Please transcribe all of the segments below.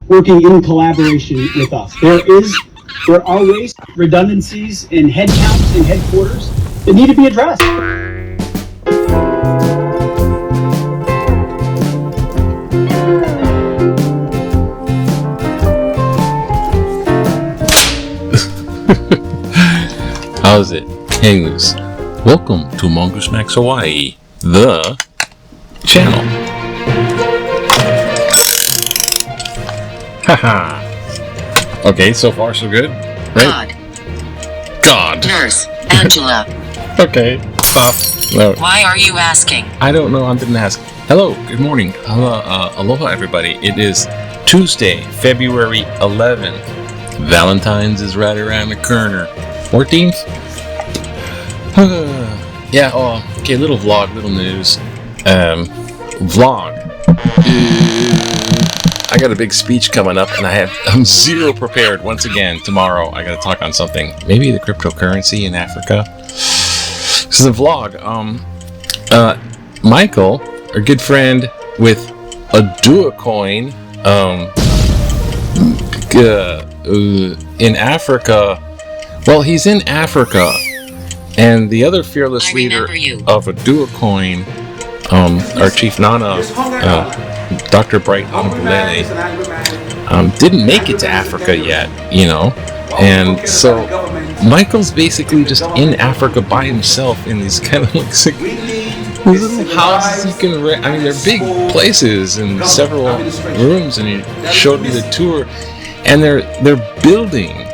working in collaboration with us. There are ways, redundancies in headcounts in headquarters that need to be addressed. How's it? Hang loose. Welcome to Mongoose Max Hawaii, the channel. Haha. Okay, so far so good, right? God. Nurse, Angela. Okay, stop. No. Why are you asking? I don't know, I didn't ask. Hello, good morning. Aloha everybody. It is Tuesday, February 11th. Valentine's is right around the corner. 14th? Yeah, okay, little vlog, little news. Vlog. I got a big speech coming up, and I'm zero prepared once again. Tomorrow, I got to talk on something. Maybe the cryptocurrency in Africa. This is a vlog. Michael, our good friend with a Duocoin, in Africa. Well, he's in Africa, and the other fearless leader of a Duocoin, our Chief Nana, Dr. Bright Honorable didn't make it to Africa yet, you know, and so Michael's basically just in Africa by himself in these kind of like these little houses he can rent. I mean, they're big places and several rooms, and he showed me the tour, and they're building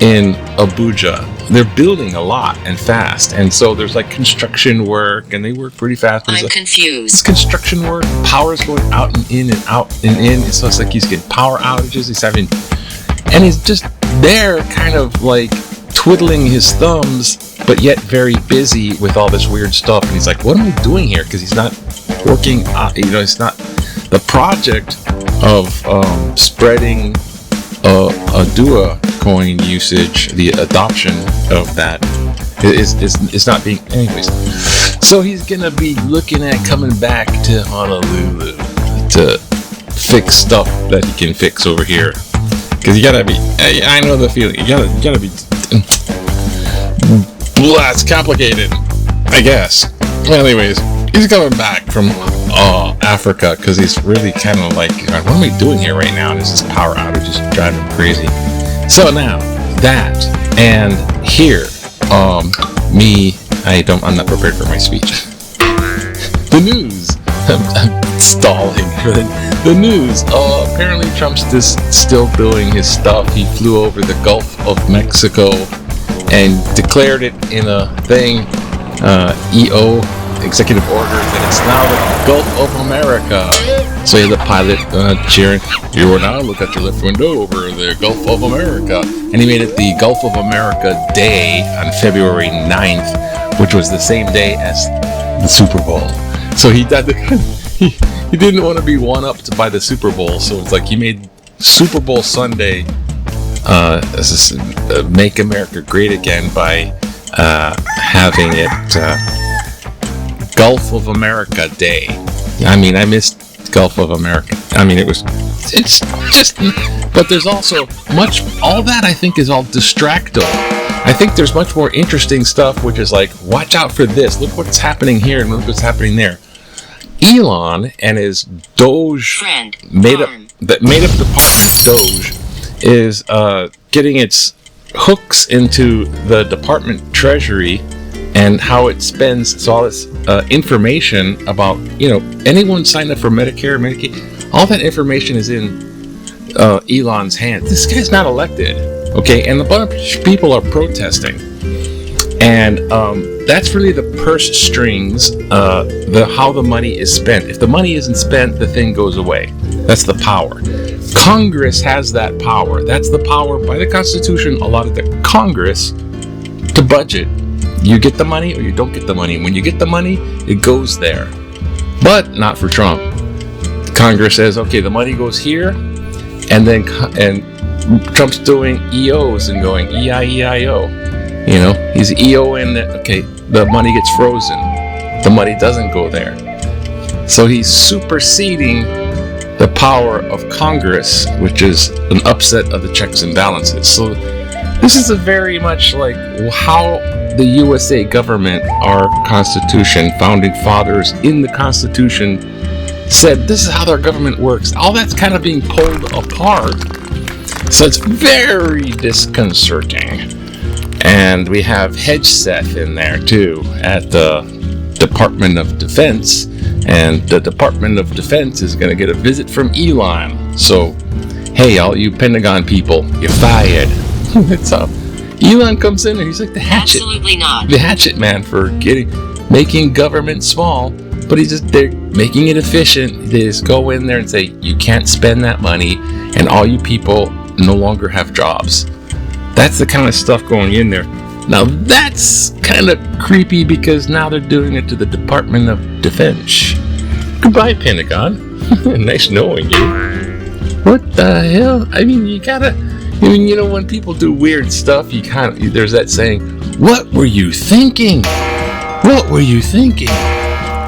in Abuja. They're building a lot and fast, and so there's like construction work, and they work pretty fast. I'm confused. It's construction work. Power's going out and in and out and in. So it's like he's getting power outages. And he's just there, kind of like twiddling his thumbs, but yet very busy with all this weird stuff. And he's like, "What am I doing here?" Because he's not working. It's not the project of spreading a Dua coin usage, the adoption of that is not being, anyways. So he's gonna be looking at coming back to Honolulu to fix stuff that he can fix over here, because you gotta be, I know the feeling, you gotta be, it's complicated, I guess. Anyways, he's coming back from Africa because he's really kind of like, what am I doing here right now? There's this power outage is driving him crazy. So now that, and here, I'm not prepared for my speech. The news. I'm stalling for the news. Apparently Trump's still doing his stuff. He flew over the Gulf of Mexico and declared it in a thing, EO, executive order, that it's now the Gulf of America. So he had the pilot cheering, "You will now look at your left window over the Gulf of America." And he made it the Gulf of America Day on February 9th, which was the same day as the Super Bowl. So he didn't want to be one-upped by the Super Bowl, so it's like he made Super Bowl Sunday make America great again by having it Gulf of America Day. I mean, I missed Gulf of America. I mean, it's just, but there's also all that I think is all distracto. I think there's much more interesting stuff, which is like, watch out for this. Look what's happening here and look what's happening there. Elon and his Doge made up department, Doge, is getting its hooks into the Department Treasury and how it spends all this information about, anyone signed up for Medicare, Medicaid, all that information is in Elon's hands. This guy's not elected, okay? And a bunch of people are protesting. And that's really the purse strings, how the money is spent. If the money isn't spent, the thing goes away. That's the power. Congress has that power. That's the power by the Constitution allotted to Congress to budget. You get the money or you don't get the money. When you get the money, it goes there. But not for Trump. Congress says, okay, the money goes here, and Trump's doing EOs and going E-I-E-I-O. He's EOing that, okay, the money gets frozen. The money doesn't go there. So he's superseding the power of Congress, which is an upset of the checks and balances. So this is a very much like how the USA government, our Constitution, founding fathers in the Constitution said this is how their government works. All that's kind of being pulled apart. So it's very disconcerting. And we have Hedgeseth in there too at the Department of Defense. And the Department of Defense is going to get a visit from Elon. So, hey, all you Pentagon people, you're fired. It's up. Elon comes in and he's like the hatchet. Absolutely not. The hatchet man for making government small. But they're making it efficient. They just go in there and say, you can't spend that money. And all you people no longer have jobs. That's the kind of stuff going in there. Now that's kind of creepy because now they're doing it to the Department of Defense. Goodbye, Pentagon. Nice knowing you. What the hell? I mean, you know, when people do weird stuff, there's that saying, what were you thinking? What were you thinking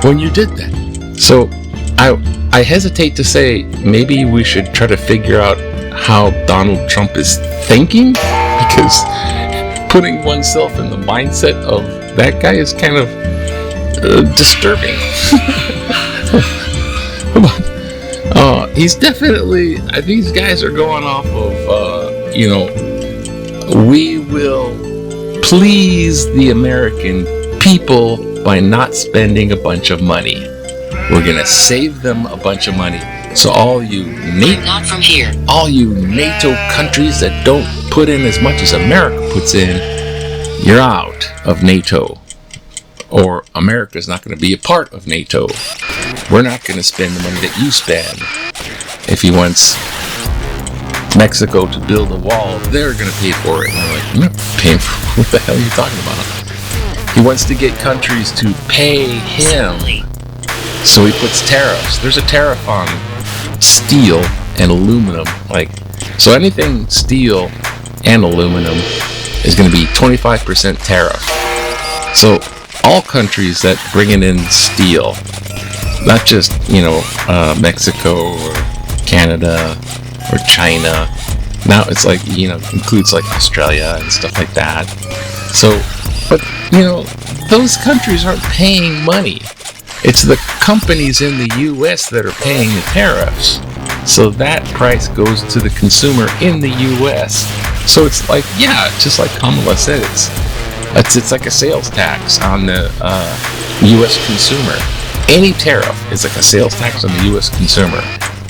when you did that? So I hesitate to say maybe we should try to figure out how Donald Trump is thinking, because putting oneself in the mindset of that guy is kind of disturbing. He's definitely, I think these guys are going off of, we will please the American people by not spending a bunch of money. We're going to save them a bunch of money. So all you Not from here. all you NATO countries that don't put in as much as America puts in, you're out of NATO. Or America's not going to be a part of NATO. We're not going to spend the money that you spend. If he wants Mexico to build a wall, they're going to pay for it. And I'm like, I'm not paying for it. What the hell are you talking about? He wants to get countries to pay him. So he puts tariffs. There's a tariff on steel and aluminum. So anything steel and aluminum is going to be 25% tariff. So all countries that bringing in steel, not just, Mexico or Canada or China. Now it's includes Australia and stuff like that. So, but, those countries aren't paying money. It's the companies in the U.S. that are paying the tariffs. So that price goes to the consumer in the U.S. So it's just like Kamala said, it's like a sales tax on the U.S. consumer. Any tariff is like a sales tax on the U.S. consumer.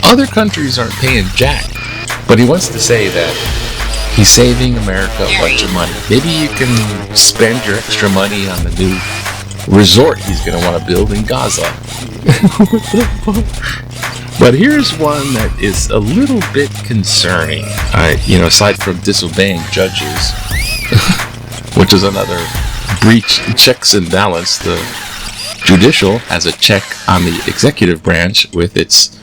Other countries aren't paying jack. But he wants to say that he's saving America a bunch of money. Maybe you can spend your extra money on the new resort he's going to want to build in Gaza. But here's one that is a little bit concerning. Aside from disobeying judges, which is another breach, checks and balance. The judicial has a check on the executive branch with its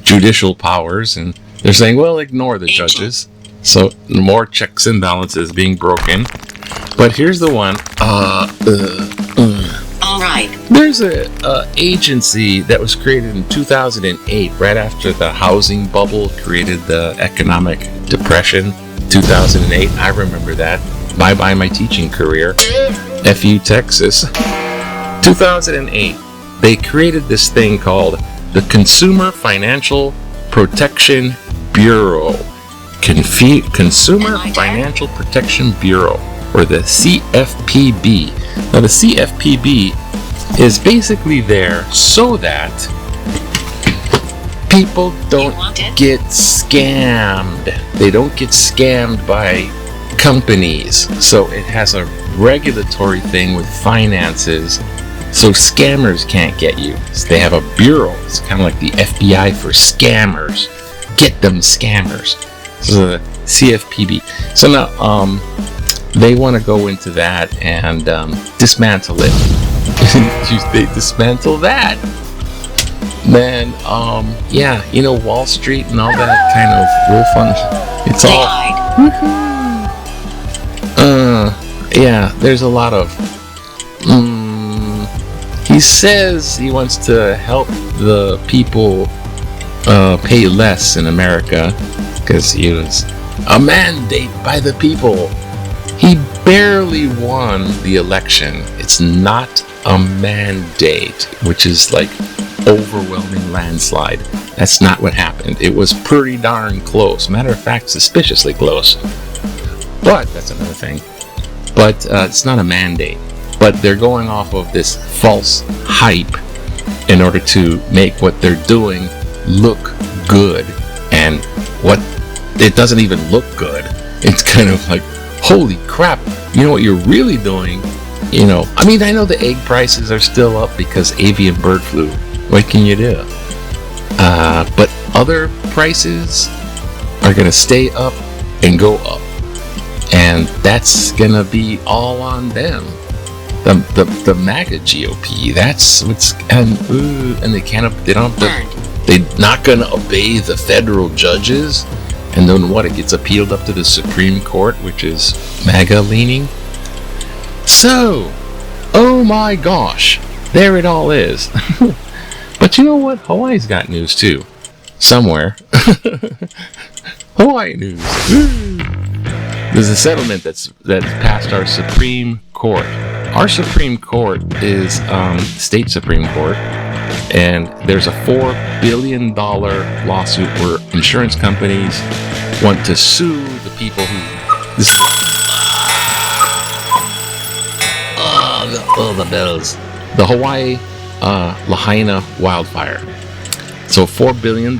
judicial powers, and they're saying, well, ignore the judges. So more checks and balances being broken. But here's the one. All right. There's a agency that was created in 2008, right after the housing bubble created the economic depression. 2008, I remember that. Bye-bye my teaching career. FU Texas. 2008, they created this thing called the Consumer Financial Protection Bureau. Consumer Financial Protection Bureau, or the CFPB. Now the CFPB is basically there so that people don't get scammed. They don't get scammed by companies. So it has a regulatory thing with finances, so scammers can't get you. So they have a bureau. It's kind of like the FBI for scammers. Get them scammers. So the CFPB. So now they want to go into that and dismantle it. They dismantle that. Then Wall Street and all that kind of real fun. It's all. There's a lot of. He says he wants to help the people pay less in America because he was a mandate by the people. He barely won the election. It's not a mandate, which is like overwhelming landslide. That's not what happened. It was pretty darn close. Matter of fact, suspiciously close. But that's another thing. But it's not a mandate. But they're going off of this false hype in order to make what they're doing look good. And what it doesn't even look good. It's kind of like, holy crap, you know what you're really doing? You know, I mean, I know the egg prices are still up because avian bird flu. What can you do? But other prices are going to stay up and go up. And that's going to be all on them. The MAGA GOP, that's what's, and they're not going to obey the federal judges. And then what? It gets appealed up to the Supreme Court, which is MAGA leaning. So, oh my gosh, there it all is. But you know what? Hawaii's got news too. Somewhere. Hawaii news. There's a settlement that's passed our Supreme Court. Our Supreme Court is state Supreme Court. And there's a $4 billion lawsuit where insurance companies want to sue the people who... the bells. The Hawaii Lahaina wildfire. So $4 billion.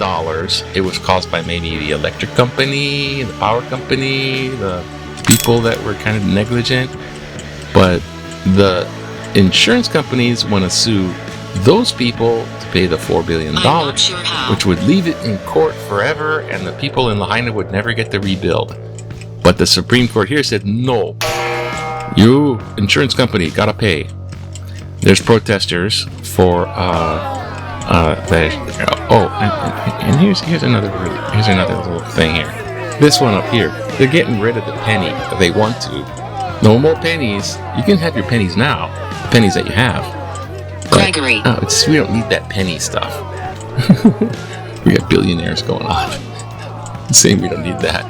It was caused by maybe the electric company, the power company, the people that were kind of negligent. But the insurance companies want to sue those people to pay the $4 billion, which would leave it in court forever, and the people in Lahaina would never get to rebuild. But the Supreme Court here said, no, you insurance company gotta pay. There's protesters for and here's another little thing here. This one up here, they're getting rid of the penny. They want to. No more pennies. You can have your pennies now, the pennies that you have. Gregory. Oh, we don't need that penny stuff. We got billionaires going on. Saying we don't need that.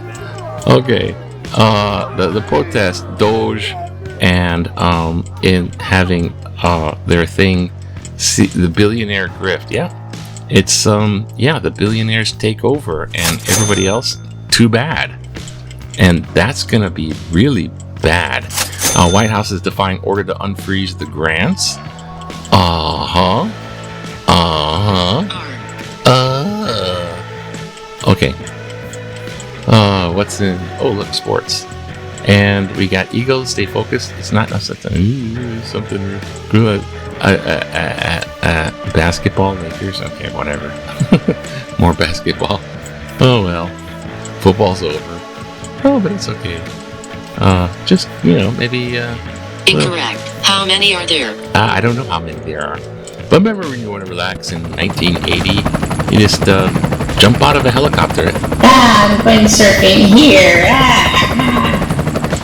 Okay. The protest, Doge, and in having their thing, the billionaire grift. Yeah. It's the billionaires take over and everybody else, too bad. And that's gonna be really bad. White House is defying order to unfreeze the grants. Okay. What's in? Oh, look, sports. And we got Eagles. Stay focused. It's not something good. Basketball, Lakers. Okay, whatever. More basketball. Oh well. Football's over. Oh, but it's okay. Just maybe. Incorrect. How many are there? I don't know how many there are. But remember when you want to relax in 1980? You just jump out of a helicopter. I'm going surfing here.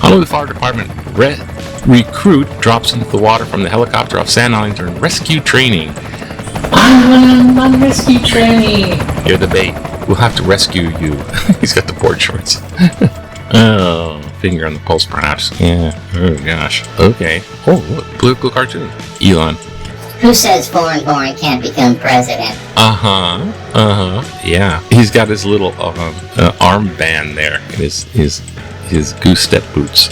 Honolulu Fire Department recruit drops into the water from the helicopter off Sand Island during rescue training. I'm on rescue training. You're the bait. We'll have to rescue you. He's got the board shorts. Oh, finger on the pulse, perhaps. Yeah. Oh gosh. Okay. Oh, look, political cartoon. Elon. Who says foreign born can't become president? Yeah. He's got his little armband there in his goose step boots.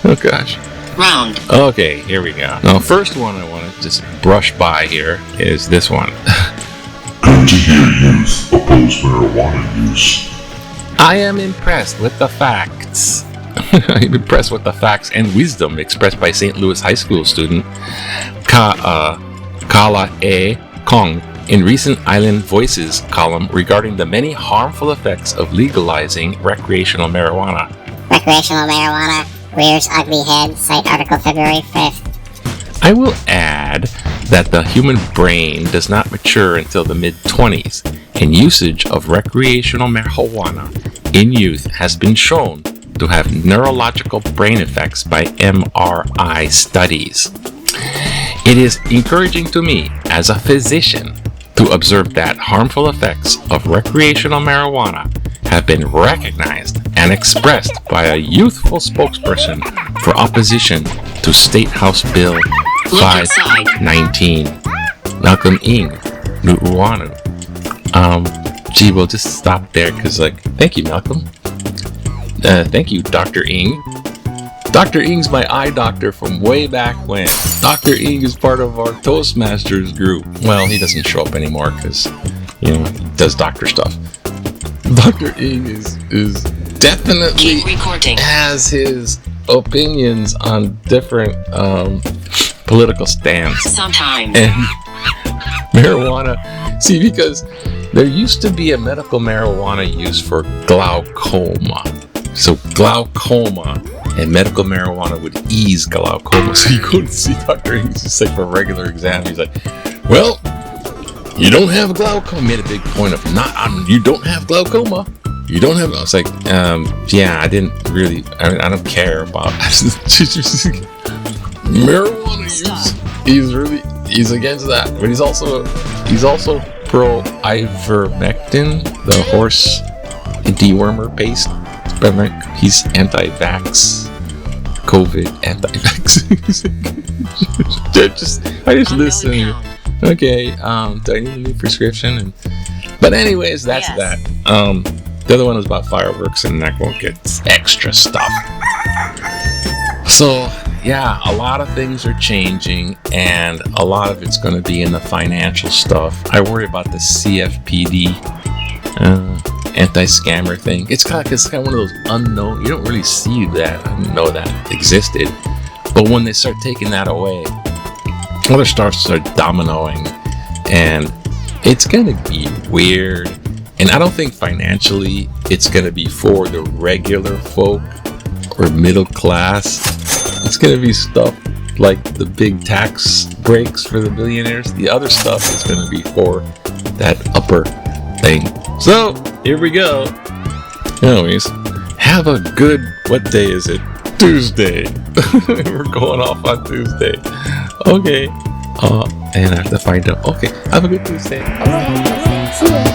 Oh gosh. Round. Okay, here we go. Now, first one I want to just brush by here is this one. Good to hear youth oppose marijuana use. I am impressed with the facts. I'm impressed with the facts and wisdom expressed by St. Louis High School student Kala A. Kong in recent Island Voices column regarding the many harmful effects of legalizing recreational marijuana. Recreational marijuana rears ugly head, cite article February 5th. I will add that the human brain does not mature until the mid-20s, and usage of recreational marijuana in youth has been shown to have neurological brain effects by MRI studies. It is encouraging to me, as a physician, to to observe that harmful effects of recreational marijuana have been recognized and expressed by a youthful spokesperson for opposition to State House Bill 519. Malcolm Ing, Nu'uanu. Gee, we'll just stop there because, thank you, Malcolm. Thank you, Dr. Ing. Dr. Ing's my eye doctor from way back when. Dr. Ing is part of our Toastmasters group. Well, he doesn't show up anymore because, he does doctor stuff. Dr. Ing is definitely has his opinions on different political stands. Sometimes. And marijuana. See, because there used to be a medical marijuana used for glaucoma. So glaucoma and medical marijuana would ease glaucoma. So you go to see Dr. Ing, just for a regular exam. He's like, well, you don't have glaucoma. He made a big point of you don't have glaucoma. You don't have. I was like, yeah, I didn't really. I don't care about marijuana use. He's against that, but he's also pro ivermectin, the horse dewormer paste. He's anti-vax, COVID anti-vax. I just listen. Okay, do I need a new prescription? But anyways, that's that. The other one was about fireworks, and that won't get extra stuff. So yeah, a lot of things are changing, and a lot of it's going to be in the financial stuff. I worry about the CFPD anti-scammer thing. It's kind of one of those unknown. You don't really see that. I didn't know that existed. But when they start taking that away, other stars start dominoing, and it's going to be weird. And I don't think financially it's going to be for the regular folk or middle class. It's going to be stuff like the big tax breaks for the billionaires. The other stuff is going to be for that upper thing. So, here we go. Anyways, have a good, what day is it? Tuesday. We're going off on Tuesday. Okay. And I have to find out. Okay, have a good Tuesday. See ya.